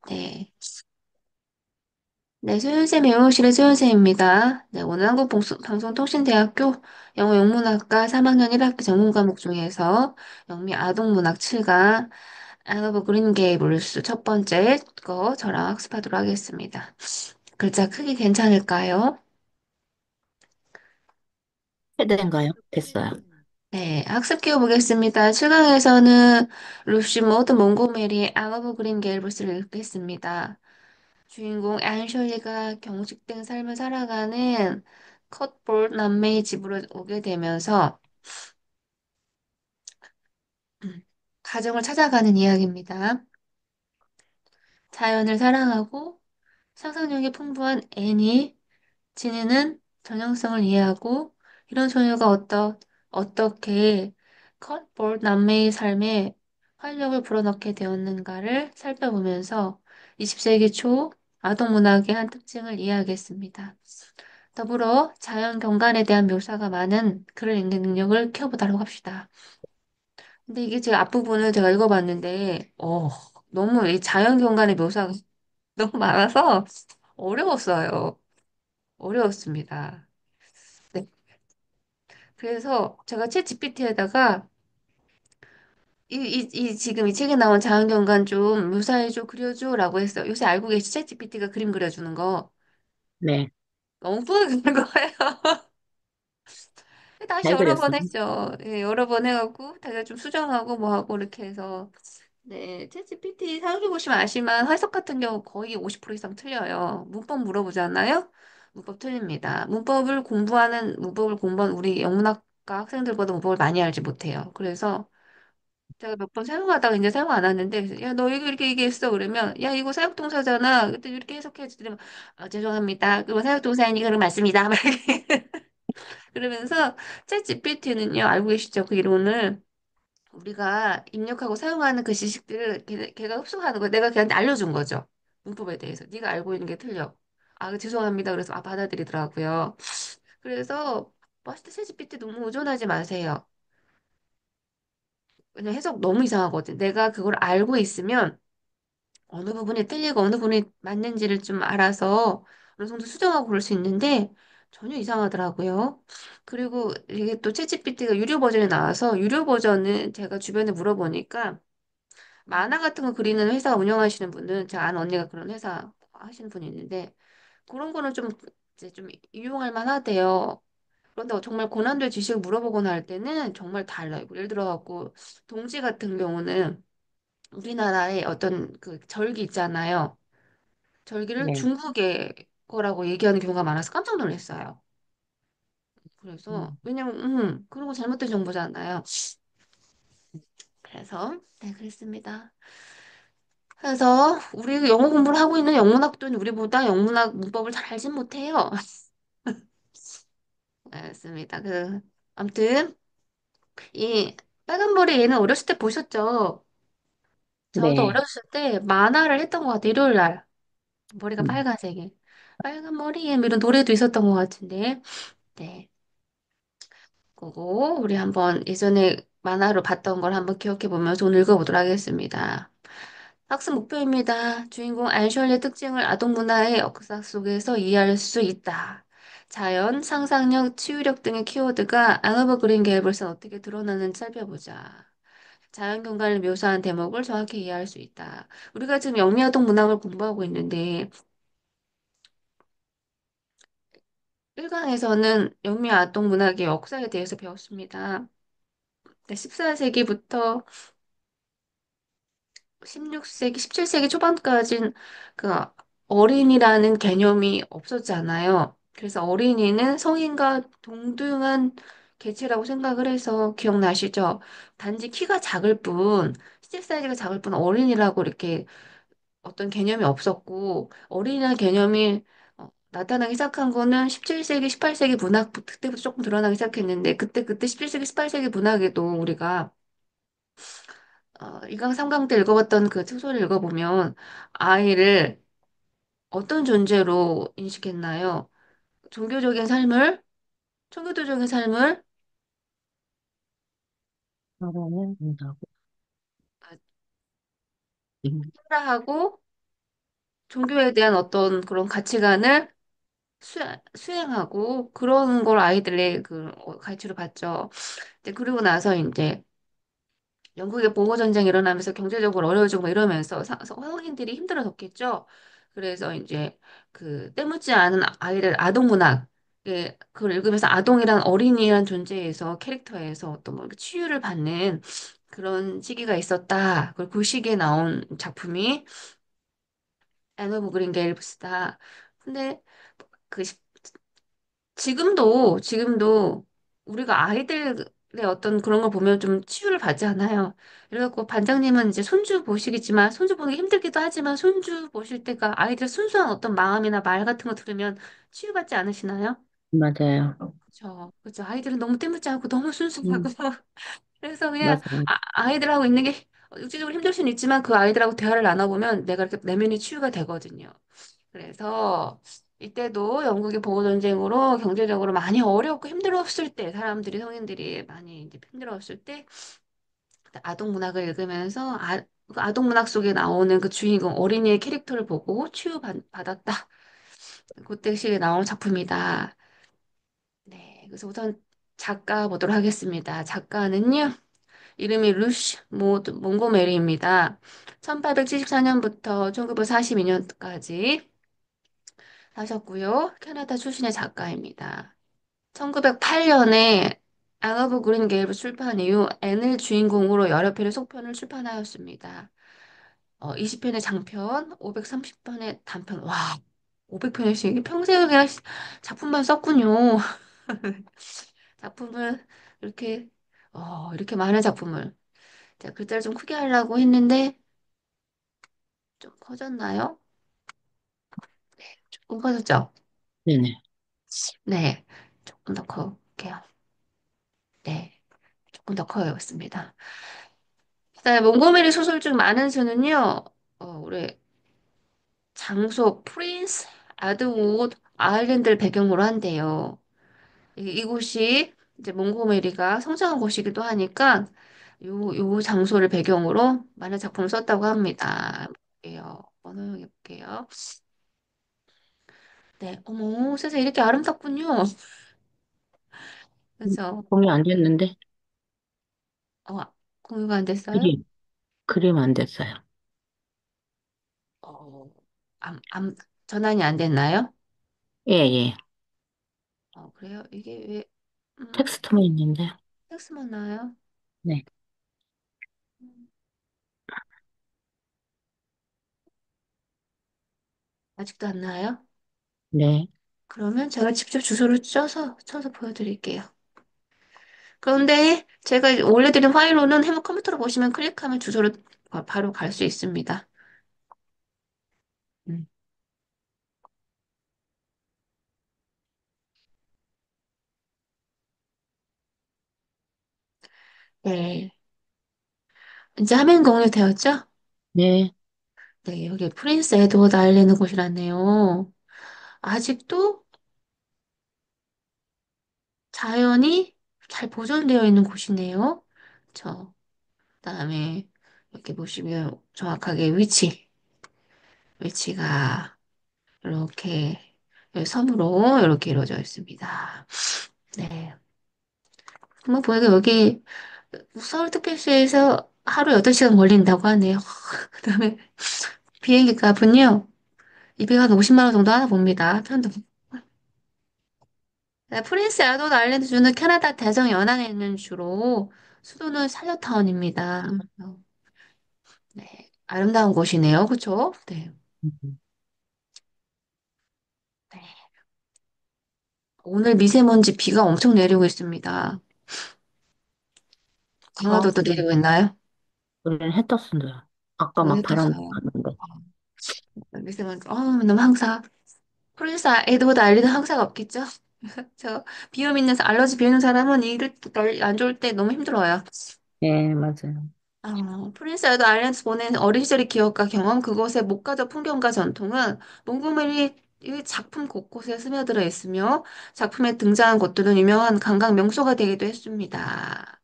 네. 네, 소연쌤의 영어실의 소연쌤입니다. 네, 오늘 한국방송통신대학교 영어영문학과 3학년 1학기 전문 과목 중에서 영미 아동문학 7강 I love green gables 첫 번째 거 저랑 학습하도록 하겠습니다. 글자 크기 괜찮을까요? 세대인가요? 됐어요. 네, 학습 기호 보겠습니다. 7강에서는 루시 모드 몽고메리의 I love green gables를 읽겠습니다. 주인공 앤셜리가 경직된 삶을 살아가는 컷볼 남매의 집으로 오게 되면서 가정을 찾아가는 이야기입니다. 자연을 사랑하고 상상력이 풍부한 애니, 지니는 전형성을 이해하고 이런 소녀가 어떻게 컷볼 남매의 삶에 활력을 불어넣게 되었는가를 살펴보면서 20세기 초 아동문학의 한 특징을 이해하겠습니다. 더불어 자연 경관에 대한 묘사가 많은 글을 읽는 능력을 키워보도록 합시다. 근데 이게 제 앞부분을 제가 읽어봤는데, 너무 이 자연 경관의 묘사가 너무 많아서 어려웠어요. 어려웠습니다. 네. 그래서 제가 챗 GPT에다가 지금 이 책에 나온 자연 경관 좀 묘사해줘, 그려줘라고 했어요. 요새 알고 계시 챗 GPT가 그림 그려주는 거. 네. 너무 뿌듯한 거예요. 다시 잘 여러 번 그렸어요. 했죠. 예, 여러 번 해갖고, 다시 좀 수정하고 뭐 하고 이렇게 해서. 네, 챗GPT 사용해보시면 아시만 해석 같은 경우 거의 50% 이상 틀려요. 문법 물어보잖아요? 문법 틀립니다. 문법을 공부한 우리 영문학과 학생들보다 문법을 많이 알지 못해요. 그래서 제가 몇 번 사용하다가 이제 사용 안 하는데, 야, 너 이거 이렇게 얘기했어. 그러면, 야, 이거 사역동사잖아. 그때 이렇게 해석해 주더니, 죄송합니다. 그거 사역동사니까 그런 맞습니다. 막 이렇게. 그러면서 챗 GPT는요, 알고 계시죠? 그 이론을 우리가 입력하고 사용하는 그 지식들을 걔가 흡수하는 거 내가 걔한테 알려준 거죠. 문법에 대해서. 네가 알고 있는 게 틀려. 아, 죄송합니다. 그래서 받아들이더라고요. 그래서 봤을 때 챗 GPT 너무 의존하지 마세요. 왜냐면 해석 너무 이상하거든. 내가 그걸 알고 있으면 어느 부분이 틀리고 어느 부분이 맞는지를 좀 알아서 어느 정도 수정하고 그럴 수 있는데 전혀 이상하더라고요. 그리고 이게 또 챗GPT가 유료 버전이 나와서 유료 버전은 제가 주변에 물어보니까 만화 같은 거 그리는 회사 운영하시는 분은 제가 아는 언니가 그런 회사 하시는 분이 있는데 그런 거는 좀 이제 좀 이용할 만하대요. 그런데 정말 고난도의 지식을 물어보거나 할 때는 정말 달라요. 예를 들어 갖고 동지 같은 경우는 우리나라의 어떤 그 절기 있잖아요. 절기를 네. 중국의 거라고 얘기하는 경우가 많아서 깜짝 놀랐어요. 그래서 음. 왜냐면 그런 거 잘못된 정보잖아요. 그래서 네 그랬습니다. 그래서 우리 영어 공부를 하고 있는 영문학도는 우리보다 영문학 문법을 잘 알진 못해요. 알겠습니다. 아무튼 이 빨간 머리 얘는 어렸을 때 보셨죠? 저도 네. 어렸을 때 만화를 했던 것 같아요. 일요일 날 머리가 음. 빨간색에 빨간 머리에 뭐 이런 노래도 있었던 것 같은데 네. 그거 우리 한번 예전에 만화로 봤던 걸 한번 기억해 보면서 오늘 읽어보도록 하겠습니다. 학습 목표입니다. 주인공 안셜의 특징을 아동 문화의 역사 속에서 이해할 수 있다. 자연, 상상력, 치유력 등의 키워드가 앙어버 그린 계열에서 어떻게 드러나는지 살펴보자. 자연 경관을 묘사한 대목을 정확히 이해할 수 있다. 우리가 지금 영미아동 문학을 공부하고 있는데 1강에서는 영미아동 문학의 역사에 대해서 배웠습니다. 14세기부터 16세기, 17세기 초반까지는 그 어린이라는 개념이 없었잖아요. 그래서 어린이는 성인과 동등한 개체라고 생각을 해서 기억나시죠? 단지 키가 작을 뿐, 시제 사이즈가 작을 뿐 어린이라고 이렇게 어떤 개념이 없었고, 어린이라는 개념이 나타나기 시작한 거는 17세기, 18세기 문학, 그때부터 조금 드러나기 시작했는데, 그때 17세기, 18세기 문학에도 우리가 이강 3강 때 읽어봤던 그 소설을 읽어보면 아이를 어떤 존재로 인식했나요? 종교적인 삶을, 종교도적인 삶을 그러면 된다고. 음. 따라하고 종교에 대한 어떤 그런 가치관을 수행하고 그런 걸 아이들의 그 가르치러 받죠. 근데 그러고 나서 이제 영국의 보호 전쟁이 일어나면서 경제적으로 어려워지고 막 이러면서 성인들이 힘들어졌겠죠. 그래서 이제 그 때묻지 않은 아이들 아동 문학 그걸 읽으면서 아동이란 어린이란 존재에서 캐릭터에서 어떤 뭐 치유를 받는 그런 시기가 있었다. 그리고 그 시기에 나온 작품이 애노브 그린게일브스다. 근데 그 지금도 우리가 아이들의 어떤 그런 걸 보면 좀 치유를 받지 않아요. 그래갖고 반장님은 이제 손주 보시겠지만 손주 보기 힘들기도 하지만 손주 보실 때가 아이들 순수한 어떤 마음이나 말 같은 거 들으면 치유받지 않으시나요? 맞아요. 그렇죠. 그렇죠. 아이들은 너무 때묻지 않고 너무 순수하고 음, 그래서 그냥 맞아요. 아이들하고 있는 게 육체적으로 힘들 수는 있지만 그 아이들하고 대화를 나눠보면 내가 이렇게 내면이 치유가 되거든요. 그래서 이때도 영국의 보호전쟁으로 경제적으로 많이 어렵고 힘들었을 때, 사람들이, 성인들이 많이 이제 힘들었을 때, 아동 문학을 읽으면서 그 아동 문학 속에 나오는 그 주인공 어린이의 캐릭터를 보고 치유받았다. 그때 시에 나온 작품이다. 네. 그래서 우선 작가 보도록 하겠습니다. 작가는요, 이름이 루시 몽고메리입니다. 1874년부터 1942년까지 하셨고요. 캐나다 출신의 작가입니다. 1908년에 앙어브 그린 게이브 출판 이후 앤을 주인공으로 여러 편의 속편을 출판하였습니다. 20편의 장편, 530편의 단편. 와, 500편씩 평생을 그냥 작품만 썼군요. 작품을 이렇게 이렇게 많은 작품을 제가 글자를 좀 크게 하려고 했는데 좀 커졌나요? 조금 커졌죠? 네네. 네, 조금 더 커볼게요. 네, 조금 더 커였습니다. 그다음에 몽고메리 소설 중 많은 수는요, 우리 장소 프린스 아드우드 아일랜드를 배경으로 한대요. 이곳이 이제 몽고메리가 성장한 곳이기도 하니까 요 장소를 배경으로 많은 작품을 썼다고 합니다. 볼게요. 번호해 볼게요. 네, 어머, 세상에 이렇게 아름답군요. 그래서 공유 안 됐는데? 어, 공유가 안 됐어요? 그림. 그림 안 됐어요. 어, 전환이 안 됐나요? 예, 예. 그래요? 이게 왜, 텍스트만 있는데. 텍스트만 나와요? 네. 음, 아직도 안 나와요? 네. 그러면 제가 직접 주소를 쳐서 보여드릴게요. 그런데 제가 올려드린 파일로는 해머 컴퓨터로 보시면 클릭하면 주소로 바로 갈 수 있습니다. 음. 네. 이제 화면 공유되었죠? 네. 네, 여기 프린스 에드워드 아일랜드 곳이라네요. 아직도 자연이 잘 보존되어 있는 곳이네요. 그다음에 이렇게 보시면 정확하게 위치가 이렇게 섬으로 이렇게 이루어져 있습니다. 네. 한번 보니까 여기 서울특별시에서 하루 8시간 걸린다고 하네요. 그다음에 비행기 값은요, 250만 원 정도 하나 봅니다. 편도. 네, 프린스 에드워드 아일랜드 주는 캐나다 대성 연안에 있는 주로 수도는 샬럿타운입니다. 네, 아름다운 곳이네요. 그쵸? 네. 음. 네. 오늘 미세먼지 비가 엄청 내리고 있습니다. 강화도도 네. 내리고 있나요? 우리는 해 떴어요. 아까 막 바람 해떴어요. 불었는데. 미세먼지, 너무 항사. 프린스 에드워드 아일랜드 항사가 없겠죠? 저 비염 있는 알러지 비염 있는 사람은 이를 안 좋을 때 너무 힘들어요. 네, 맞아요. 프린스 에드 아일랜드 보낸 어린 시절의 기억과 경험, 그곳의 목가적 풍경과 전통은 몽고메리 이 작품 곳곳에 스며들어 있으며 작품에 등장한 곳들은 유명한 관광 명소가 되기도 했습니다.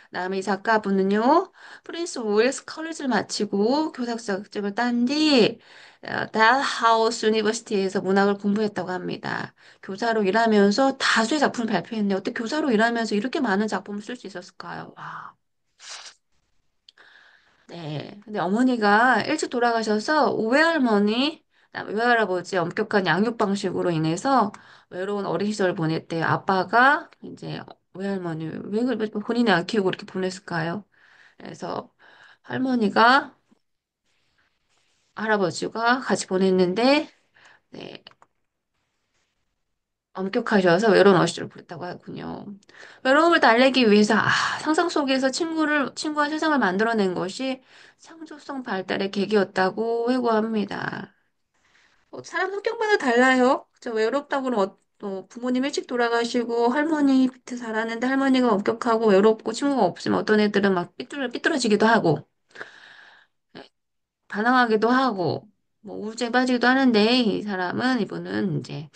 그다음에 이 작가분은요, 프린스 웨일스 컬리지를 마치고 교사 자격증을 딴 뒤, 달하우스 유니버시티에서 문학을 공부했다고 합니다. 교사로 일하면서 다수의 작품을 발표했네요. 어떻게 교사로 일하면서 이렇게 많은 작품을 쓸 수 있었을까요? 와. 네. 근데 어머니가 일찍 돌아가셔서 외할머니, 외할아버지 엄격한 양육 방식으로 인해서 외로운 어린 시절을 보냈대요. 아빠가 이제 외할머니, 왜 본인이 안 키우고 이렇게 보냈을까요? 그래서 할머니가 할아버지가 같이 보냈는데, 네, 엄격하셔서 외로운 어시를 부렸다고 하군요. 외로움을 달래기 위해서 상상 속에서 친구와 세상을 만들어낸 것이 창조성 발달의 계기였다고 회고합니다. 사람 성격마다 달라요. 저 외롭다고 그러면 또 부모님 일찍 돌아가시고 할머니 밑에 살았는데 할머니가 엄격하고 외롭고 친구가 없으면 어떤 애들은 막 삐뚤어지기도 하고 반항하기도 하고 뭐 우울증에 빠지기도 하는데 이 사람은 이분은 이제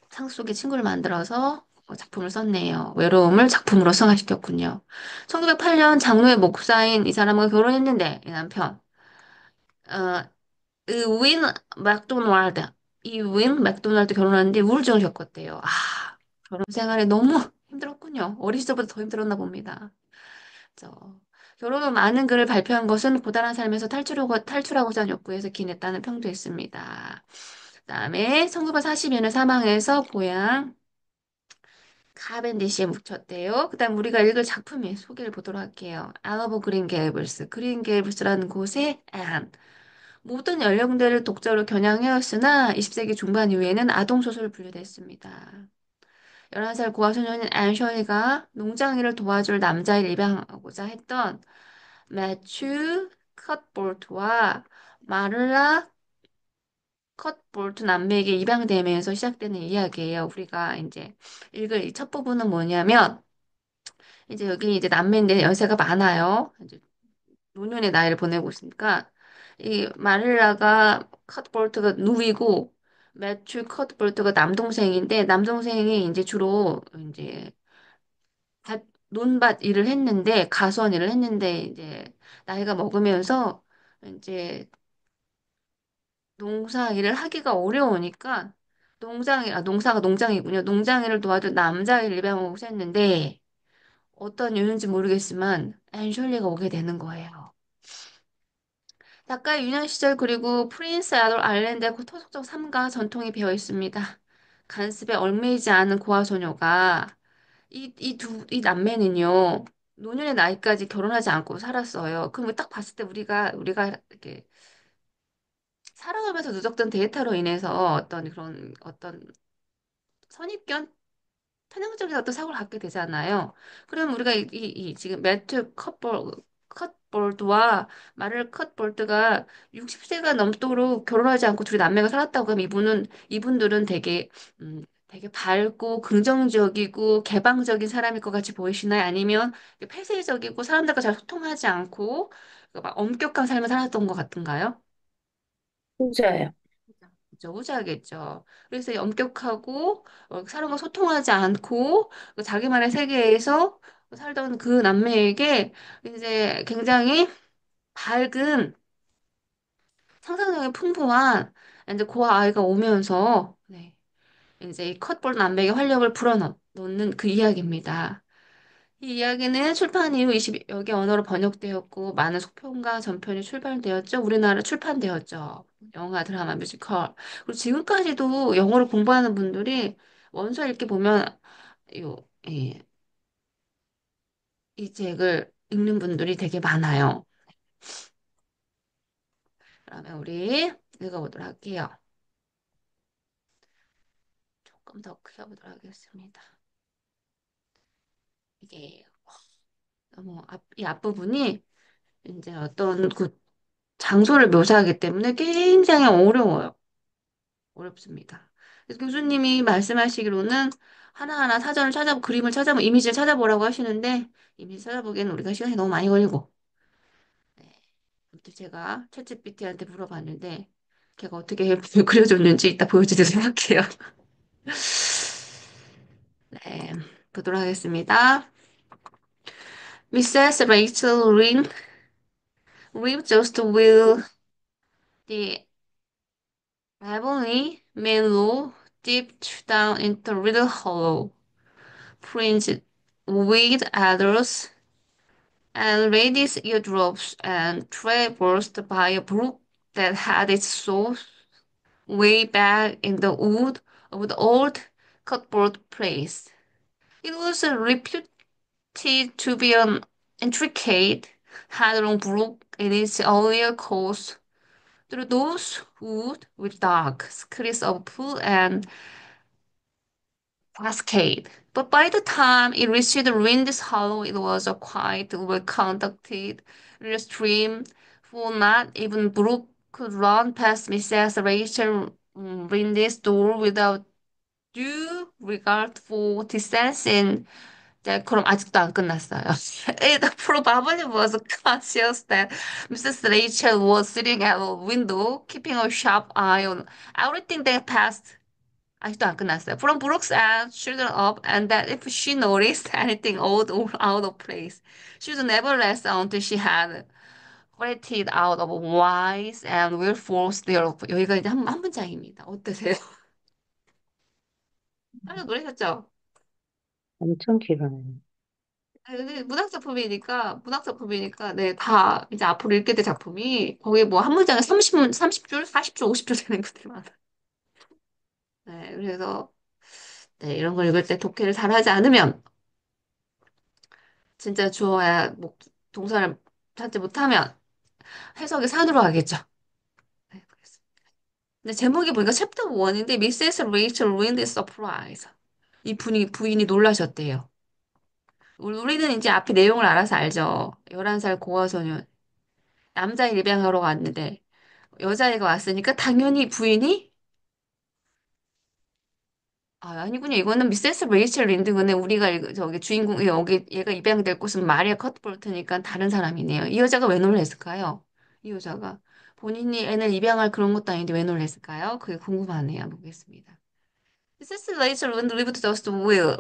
상속의 친구를 만들어서 작품을 썼네요. 외로움을 작품으로 승화시켰군요. 1908년 장로의 목사인 이 사람과 결혼했는데 이 남편 어, 윈 맥도날드 윈 맥도날드 결혼하는데 우울증을 겪었대요. 결혼 생활이 너무 힘들었군요. 어린 시절보다 더 힘들었나 봅니다. 저, 결혼 후 많은 글을 발표한 것은 고단한 삶에서 탈출하고자 하는 욕구에서 기인했다는 평도 있습니다. 그다음에 1942년에 사망해서 고향 카벤디시에 묻혔대요. 그다음 우리가 읽을 작품의 소개를 보도록 할게요. 알러브 그린 게이블스. 그린 게이블스라는 곳의 앤. 모든 연령대를 독자로 겨냥하였으나 20세기 중반 이후에는 아동소설로 분류됐습니다. 11살 고아소년인 앤 셔리가 농장일을 도와줄 남자를 입양하고자 했던 매튜 컷볼트와 마를라 컷볼트 남매에게 입양되면서 시작되는 이야기예요. 우리가 이제 읽을 이 첫 부분은 뭐냐면 이제 여기 이제 남매인데 연세가 많아요. 이제 노년의 나이를 보내고 있으니까 이 마릴라가 컷볼트가 누이고 매튜 컷볼트가 남동생인데 남동생이 이제 주로 이제 밭, 논밭 일을 했는데 가수원 일을 했는데 이제 나이가 먹으면서 이제 농사 일을 하기가 어려우니까 농사가 농장이군요. 농장 일을 도와준 남자를 입양하고 했는데 어떤 이유인지 모르겠지만 앤셜리가 오게 되는 거예요. 작가의 유년 시절 그리고 프린스 에드워드 아일랜드의 그 토속적 삶과 전통이 배어 있습니다. 간습에 얽매이지 않은 고아 소녀가 이 남매는요 노년의 나이까지 결혼하지 않고 살았어요. 그럼 딱 봤을 때 우리가 이렇게 살아가면서 누적된 데이터로 인해서 어떤 그런 어떤 선입견 편향적인 어떤 사고를 갖게 되잖아요. 그럼 우리가 지금 매튜 컷볼드와 마를 컷볼드가 60세가 넘도록 결혼하지 않고 둘이 남매가 살았다고 하면 이분들은 되게 밝고 긍정적이고 개방적인 사람일 것 같이 보이시나요? 아니면 폐쇄적이고 사람들과 잘 소통하지 않고 막 엄격한 삶을 살았던 것 같은가요? 후자예요. 그죠, 후자겠죠. 그래서 엄격하고 사람과 소통하지 않고 자기만의 세계에서 살던 그 남매에게 이제 굉장히 밝은 상상력이 풍부한 이제 고아 아이가 오면서 네, 이제 이 컷볼 남매의 활력을 불어넣는 그 이야기입니다. 이 이야기는 출판 이후 20여 개 언어로 번역되었고 많은 속편과 전편이 출판되었죠. 우리나라 출판되었죠. 영화, 드라마, 뮤지컬. 그리고 지금까지도 영어를 공부하는 분들이 원서 읽기 보면 요, 이, 이 책을 읽는 분들이 되게 많아요. 그러면 우리 읽어보도록 할게요. 조금 더 크게 보도록 하겠습니다. 이게 너무 이 앞부분이 이제 어떤 그 장소를 묘사하기 때문에 굉장히 어려워요. 어렵습니다. 그래서 교수님이 말씀하시기로는 하나하나 사전을 찾아보, 그림을 찾아보, 이미지를 찾아보라고 하시는데, 이미지 찾아보기에는 우리가 시간이 너무 많이 걸리고, 네. 아무튼 제가 챗GPT한테 물어봤는데, 걔가 어떻게 그려줬는지 이따 보여드리도록 할게요. 네, 보도록 하겠습니다. Mrs. Rachel Lynn lived just with the ebony mellow deep down into a little hollow, fringed with adder's and ladies' eardrops and traversed by a brook that had its source way back in the wood of the old cupboard place. It was reputed to be an intricate, headlong brook in its earlier course through those woods with dark screens of pool and cascade. But by the time it reached the wind's hollow, it was a quiet, well-conducted little stream, for not even brook could run past Mrs. Rachel Rindy's door without due regard for distance and 네, 그럼 아직도 안 끝났어요. It probably was conscious that Mrs. Rachel was sitting at a window, keeping a sharp eye on everything that passed. 아직도 안 끝났어요. From Brooks and children up, and that if she noticed anything odd or out of place, she would never rest until she had collected out of wise and willful thereof. 여기가 이제 한 문장입니다. 어떠세요? 깜짝 놀라셨죠? 엄청 길어요. 근데 문학작품이니까, 네, 다 이제 앞으로 읽게 될 작품이 거기에 뭐 한 문장에 30줄, 40줄, 50줄 되는 것들이 많아. 네, 그래서, 네, 이런 걸 읽을 때 독해를 잘하지 않으면, 진짜 주어야, 뭐, 동사를 찾지 못하면 해석이 산으로 가겠죠. 네, 그렇습니다. 근데 제목이 보니까 챕터 1인데, 미세스 레이첼 윈드 서프라이즈. 이 부인이 놀라셨대요. 우리는 이제 앞에 내용을 알아서 알죠. 11살 고아소년. 남자 입양하러 갔는데, 여자애가 왔으니까 당연히 부인이 아니군요. 이거는 미세스 레이첼 린드건에 우리가 저기 주인공 여기 얘가 입양될 곳은 마리아 커트볼트니까 다른 사람이네요. 이 여자가 왜 놀랬을까요? 이 여자가 본인이 애를 입양할 그런 것도 아닌데 왜 놀랬을까요? 그게 궁금하네요. 보겠습니다. 미세스 레이첼 린드 리브드 저스트 윌.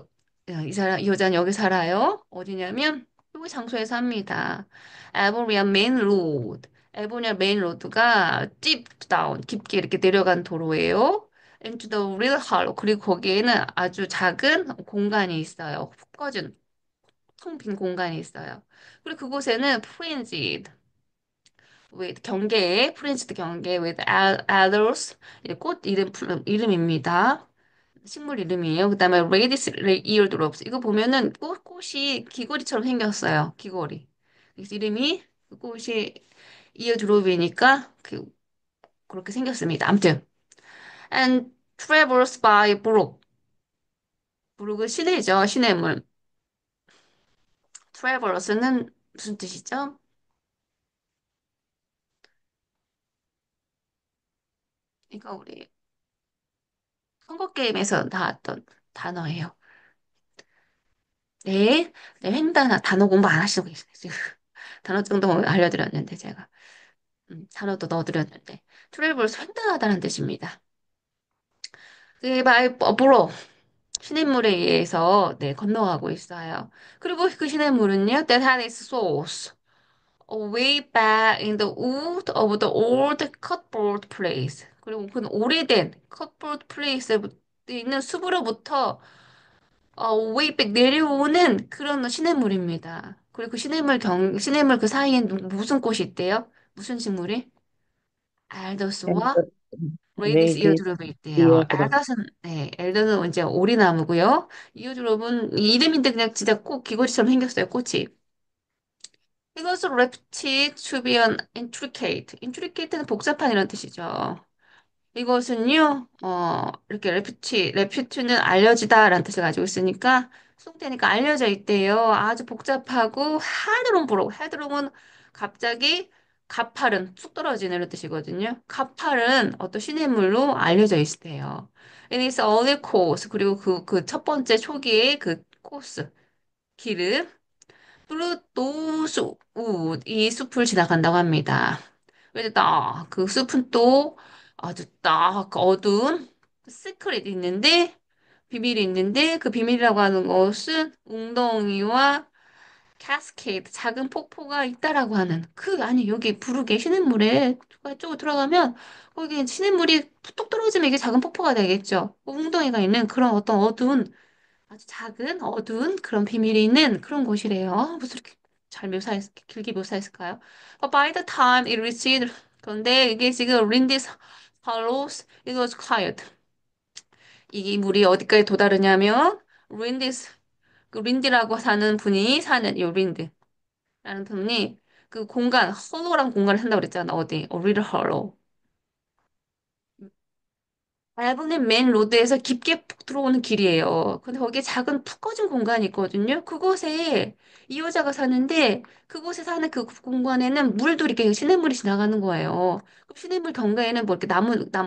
이 여자는 여기 살아요. 어디냐면 이 장소에 삽니다. 에보리아 메인 로드. 에보리아 메인 로드가 deep down 깊게 이렇게 내려간 도로예요. into the real hollow. 그리고 거기에는 아주 작은 공간이 있어요. 푹 꺼진 텅 빈 공간이 있어요. 그리고 그곳에는 fringed with 경계에 fringed 경계 with others 꽃 이름입니다. 식물 이름이에요. 그다음에 radish eardrops. 이거 보면은 꽃이 귀걸이처럼 생겼어요. 귀걸이. 그래서 이름이 그 꽃이 eardrop이니까 그렇게 생겼습니다. 아무튼 and traversed by brook. 브룩은 시내죠. 시내물. travers는 무슨 뜻이죠? 이거 우리 선거 게임에서 나왔던 단어예요. 네, 네, 횡단한 단어 공부 안 하시고 계시네, 지금. 단어 정도 알려드렸는데, 제가. 단어도 넣어드렸는데. 트래블스 횡단하다는 뜻입니다. 그게 바이 버블로 시냇물에 의해서 네, 건너가고 있어요. 그리고 그 시냇물은요, that had its source way back in the wood of the old cupboard place. 그리고 그 오래된 cupboard place에 있는 숲으로부터 way back 내려오는 그런 시냇물입니다. 그리고 그 시냇물 그 사이엔 무슨 꽃이 있대요? 무슨 식물이? 알더스와 레이디스 레이디 이어드롭이 있대요. 이어드럼. 네, 엘더는 이제 오리나무고요. 이어드롭은 이름인데 그냥 진짜 꽃, 귀걸이처럼 생겼어요, 꽃이. 이것은 reputed to be an intricate. intricate는 복잡한 이런 뜻이죠. 이것은요, 이렇게 레퓨트는 알려지다라는 뜻을 가지고 있으니까, 속되니까 알려져 있대요. 아주 복잡하고, 헤드롱은 갑자기 가파른, 쑥 떨어지는 이런 뜻이거든요. 가파른 어떤 시냇물로 알려져 있대요. It is early course. 그리고 그 첫 번째 초기의 그 코스, 길을, 뚜루또수, 이 숲을 지나간다고 합니다. 근데 그 숲은 또 아주 딱 어두운 시크릿이 있는데, 비밀이 있는데, 그 비밀이라고 하는 것은 웅덩이와 cascade, 작은 폭포가 있다라고 하는 아니, 여기 부르게 시냇물에 쪽으로 들어가면 거기 시냇물이 뚝 떨어지면 이게 작은 폭포가 되겠죠. 웅덩이가 있는 그런 어떤 아주 작은 어두운 그런 비밀이 있는 그런 곳이래요. 무슨 이렇게 길게 묘사했을까요? But by the time it reached, 그런데 이게 지금 Lindy's Hollows, it was quiet. 이 물이 어디까지 도달하냐면, 린디스, 그 린디라고 사는 분이 사는, 요 린드라는 분이 그 공간, 홀로란 공간을 산다고 그랬잖아, 어디, 리드 홀로. 앨범의 맨 로드에서 깊게 푹 들어오는 길이에요. 근데 거기에 작은 푹 꺼진 공간이 있거든요. 그곳에 이 여자가 사는데 그곳에 사는 그 공간에는 물도 이렇게 시냇물이 지나가는 거예요. 그럼 시냇물 경계에는 뭐 이렇게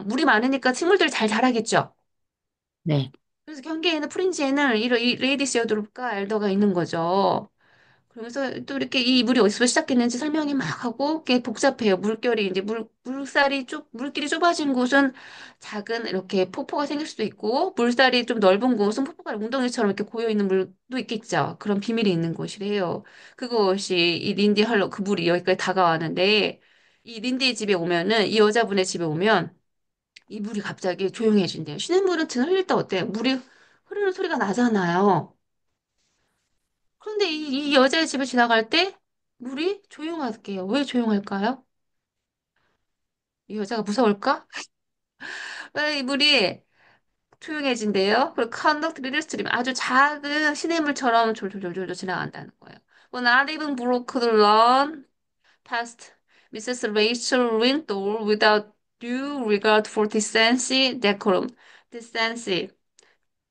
물이 많으니까 식물들이 잘 자라겠죠. 네. 그래서 경계에는 프린지에는 이 레이디 시어도르프가 엘더가 있는 거죠. 그러면서 또 이렇게 이 물이 어디서 시작했는지 설명이 막 하고 꽤 복잡해요. 물결이 이제 물길이 좁아진 곳은 작은 이렇게 폭포가 생길 수도 있고 물살이 좀 넓은 곳은 폭포가 웅덩이처럼 이렇게 고여 있는 물도 있겠죠. 그런 비밀이 있는 곳이래요. 그것이 이 린디 할로 그 물이 여기까지 다가왔는데 이 린디의 집에 오면은 이 여자분의 집에 오면 이 물이 갑자기 조용해진대요. 시냇물은 등 흘릴 때 어때요? 물이 흐르는 소리가 나잖아요. 그런데 이 여자의 집을 지나갈 때 물이 조용할게요. 왜 조용할까요? 이 여자가 무서울까? 왜 이 물이 조용해진대요? 그리고 conduct little stream 아주 작은 시냇물처럼 졸졸졸졸 지나간다는 거예요. When not even broke the lawn past Mrs. Rachel Ringdale without due regard for decency, decorum. decency,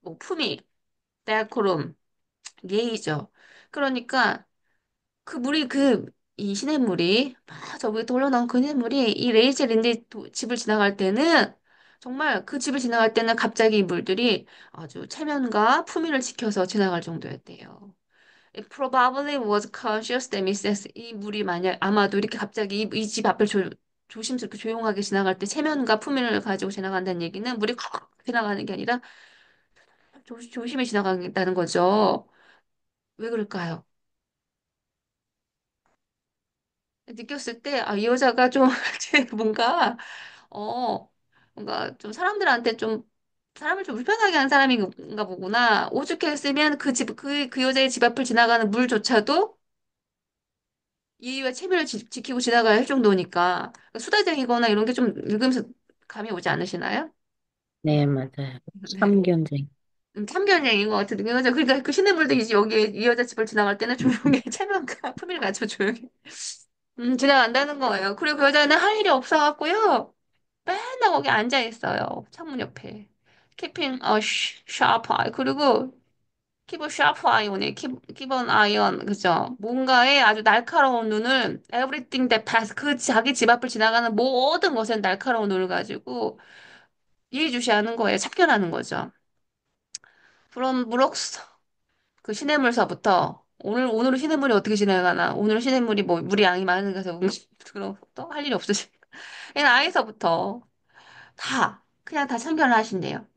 뭐 품위, decorum, 예의죠. 그러니까 이 시냇물이, 막 저기 돌러나온 그 시냇물이 이 레이첼 린디 집을 지나갈 때는, 정말 그 집을 지나갈 때는 갑자기 이 물들이 아주 체면과 품위를 지켜서 지나갈 정도였대요. It probably was conscious that Mrs. 이 물이 만약 아마도 이렇게 갑자기 이 집 앞을 조심스럽게 조용하게 지나갈 때 체면과 품위를 가지고 지나간다는 얘기는 물이 콱 지나가는 게 아니라 조심히 지나간다는 거죠. 왜 그럴까요? 느꼈을 때, 이 여자가 좀, 뭔가, 어, 뭔가 좀 사람을 좀 불편하게 하는 사람인가 보구나. 오죽했으면 그 여자의 집 앞을 지나가는 물조차도 예의와 체면을 지키고 지나가야 할 정도니까. 그러니까 수다쟁이거나 이런 게 좀 읽으면서 감이 오지 않으시나요? 네, 맞아요. 네. 참견쟁이. 참견쟁인 것 같은 그 여자. 그러니까 그 시냇물도 이제 여기 이 여자 집을 지나갈 때는 조용히 체면과 품위를 갖추고 조용히 지나간다는 거예요. 그리고 그 여자는 할 일이 없어갖고요. 맨날 거기 앉아 있어요. 창문 옆에. Keeping a sharp eye. 그리고 keep a sharp eye on에 keep an eye on. 그죠? 뭔가에 아주 날카로운 눈을 everything that pass. 자기 집 앞을 지나가는 모든 것에 날카로운 눈을 가지고 예의주시하는 거예요. 참견하는 거죠. From Brooks 그 시냇물서부터 오늘은 시냇물이 어떻게 지나가나 오늘은 시냇물이 뭐 물이 양이 많은가 해서 그런 것도 할 일이 없으시니까 아이서부터 그냥 다 참견을 하신대요.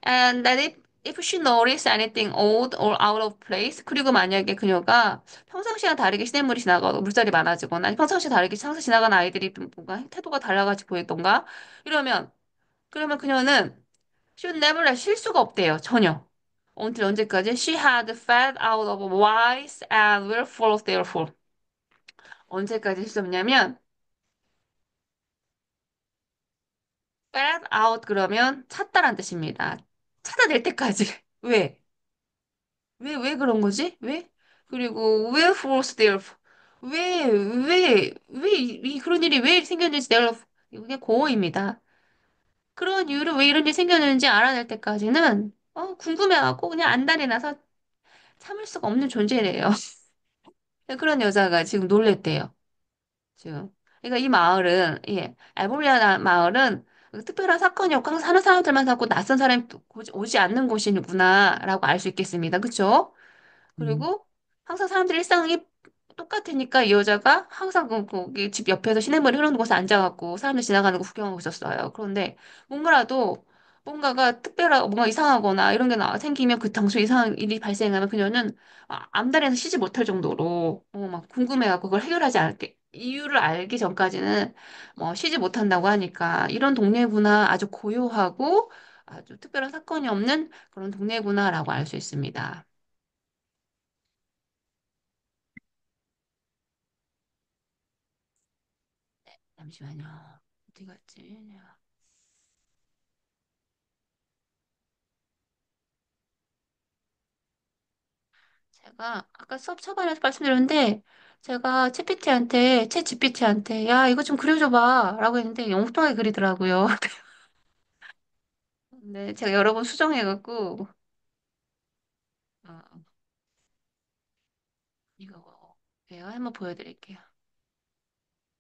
And that if she noticed anything odd or out of place, 그리고 만약에 그녀가 평상시와 다르게 시냇물이 지나가고 물살이 많아지거나 아니 평상시 다르게 항상 지나가는 아이들이 뭔가 태도가 달라가지고 보였던가 이러면 그러면 그녀는 she would never let 쉴 수가 없대요. 전혀. until 언제까지? She had fed out of wise and willful therefore. 언제까지 했었냐면 fed out 그러면 찾다란 뜻입니다. 찾아낼 때까지. 왜? 왜 그런 거지? 왜? 그리고 wherefore therefore. 그런 일이 왜 생겼는지 내가 이게 고어입니다. 그런 이유로 왜 이런 일이 생겼는지 알아낼 때까지는 궁금해갖고 그냥 안달이 나서 참을 수가 없는 존재래요. 그런 여자가 지금 놀랬대요. 지금. 그러니까 이 마을은, 예, 알보리아 마을은 특별한 사건이 없고 항상 사는 사람들만 사고 낯선 사람이 또 오지 않는 곳이구나라고 알 수 있겠습니다. 그쵸? 음, 그리고 항상 사람들 일상이 똑같으니까 이 여자가 항상 거기 집 옆에서 시냇물이 흐르는 곳에 앉아갖고 사람들 지나가는 거 구경하고 있었어요. 그런데 뭔가라도 뭔가가 특별하고 뭔가 이상하거나 이런 게 생기면 그 당시 이상한 일이 발생하면 그녀는 앞다리에서 쉬지 못할 정도로 막 궁금해갖고 그걸 해결하지 않게 이유를 알기 전까지는 뭐 쉬지 못한다고 하니까 이런 동네구나 아주 고요하고 아주 특별한 사건이 없는 그런 동네구나라고 알 수 있습니다. 잠시만요. 어디 갔지? 제가 아까 수업 초반에 말씀드렸는데 제가 챗GPT한테 야 이거 좀 그려줘봐 라고 했는데 엉뚱하게 그리더라고요. 근데 제가 여러 번 수정해갖고 어, 이거 한번 보여드릴게요.